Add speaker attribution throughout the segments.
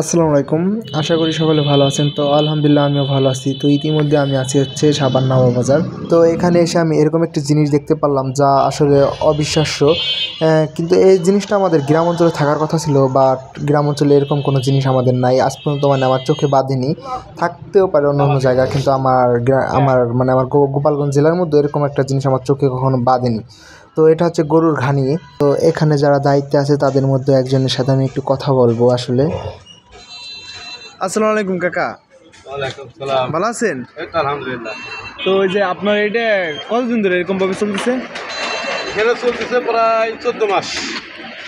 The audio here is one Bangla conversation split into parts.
Speaker 1: আসসালামু আলাইকুম। আশা করি সকলে ভালো আছেন। তো আলহামদুলিল্লাহ আমিও ভালো আছি। তো ইতিমধ্যে আমি আছি হচ্ছে সাভার নওয়াব বাজার। তো এখানে এসে আমি এরকম একটি জিনিস দেখতে পারলাম যা আসলে অবিশ্বাস্য। কিন্তু এই জিনিসটা আমাদের গ্রাম অঞ্চলে থাকার কথা ছিল, বাট গ্রাম অঞ্চলে এরকম কোনো জিনিস আমাদের নাই আজ পর্যন্ত, মানে আমার চোখে বাঁধেনি। থাকতেও পারে অন্য অন্য জায়গায়, কিন্তু আমার গোপালগঞ্জ জেলার মধ্যে এরকম একটা জিনিস আমার চোখে কখনো বাঁধেনি। তো এটা হচ্ছে গরুর ঘানি। তো এখানে যারা দায়িত্বে আছে তাদের মধ্যে একজনের সাথে আমি একটু কথা বলবো আসলে। আসসালামু আলাইকুম কাকা,
Speaker 2: ওয়ালাইকুম সালাম।
Speaker 1: ভালো আছেন?
Speaker 2: এই তো আলহামদুলিল্লাহ।
Speaker 1: তো ওই যে আপনার এটা কতদিন ধরে এরকম ভাবে চলতেছে?
Speaker 2: এখানে চলতেছে প্রায় 14 মাস।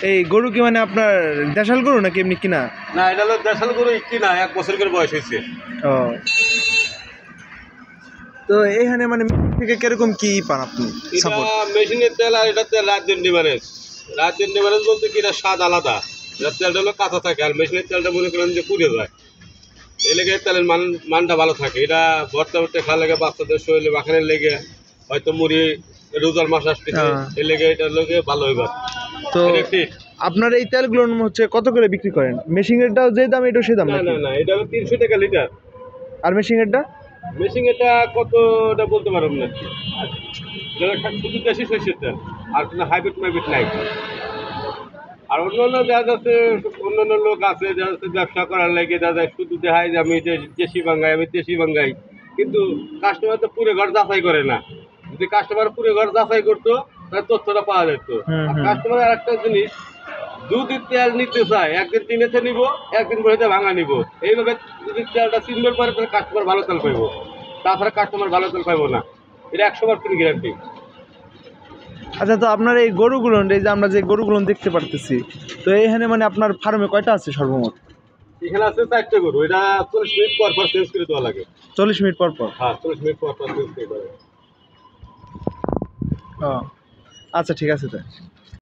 Speaker 1: এই গরু কি মানে আপনার দেশাল গরু নাকি এমনি কিনা?
Speaker 2: না, এটা হলো দেশাল গরু কিনা, 1 বছর করে বয়স হয়েছে।
Speaker 1: ও, তো এইখানে মানে থেকে কিরকম কি পান আপনি
Speaker 2: এটা
Speaker 1: সাপোর্ট?
Speaker 2: মেশিনের তেল আর এটা তেল রাজ্যের ডিফারেন্স। রাজ্যের ডিফারেন্স বলতে কি, এটা স্বাদ আলাদা। এটার তেলটা হলো কাঁচা থাকে, আর মেশিনের তেলটা মনে করেন যে পুড়ে যায়। এই লেগে তেলের মানটা ভালো থাকে। এটা ভর্তা ভর্তা খাওয়া লেগে, বাচ্চাদের শরীরে মাখানের লেগে, হয়তো মুড়ি রোজার মাস আসতেছে, এই লেগে এটা লেগে ভালো হইবার।
Speaker 1: তো আপনার এই তেলগুলো হচ্ছে কত করে বিক্রি করেন? মেশিনেরটাও যে দাম এটাও সেই দাম
Speaker 2: না
Speaker 1: নাকি?
Speaker 2: না না, এটা হলো 300 টাকা লিটার।
Speaker 1: আর মেশিনেরটা?
Speaker 2: মেশিন এটা কতটা বলতে পারব না। শুধু দেশি সরষের তেল, আর কোনো হাইব্রিড মাইব্রিড নাই। আর অন্যান্য যারা আছে, অন্যান্য লোক আছে যারা হচ্ছে ব্যবসা করার লাগে, যারা শুধু দেখায় যে আমি দেশি বাঙ্গাই, কিন্তু কাস্টমার তো পুরো ঘর যাচাই করে না। যদি কাস্টমার পুরো ঘর যাচাই করতো তাহলে তথ্যটা পাওয়া যেত। আর কাস্টমার আর একটা জিনিস, যদি তেল নিতে চায় একদিন কিনেছে নিব, একদিন পরে ভাঙা নিব। এইভাবে যদি তেলটা চিনবার পরে তাহলে কাস্টমার ভালো তেল পাইব, তাছাড়া কাস্টমার ভালো তেল পাইব না। এটা 100% গ্যারান্টি।
Speaker 1: আচ্ছা, তো আপনার এই গরুগুলো, এই যে আমরা যে গরুগুলো দেখতে পারতেছি, তো এইখানে মানে আপনার ফার্মে কয়টা আছে সর্বমোট?
Speaker 2: এখানে আছে 4টে গরু। এটা 40 মিনিট পর পর চেঞ্জ করে দেওয়া লাগে।
Speaker 1: 40 মিনিট পর পর?
Speaker 2: হ্যাঁ, 40 মিনিট পর পর চেঞ্জ করে দেওয়া লাগে।
Speaker 1: ও, আচ্ছা ঠিক আছে তাই।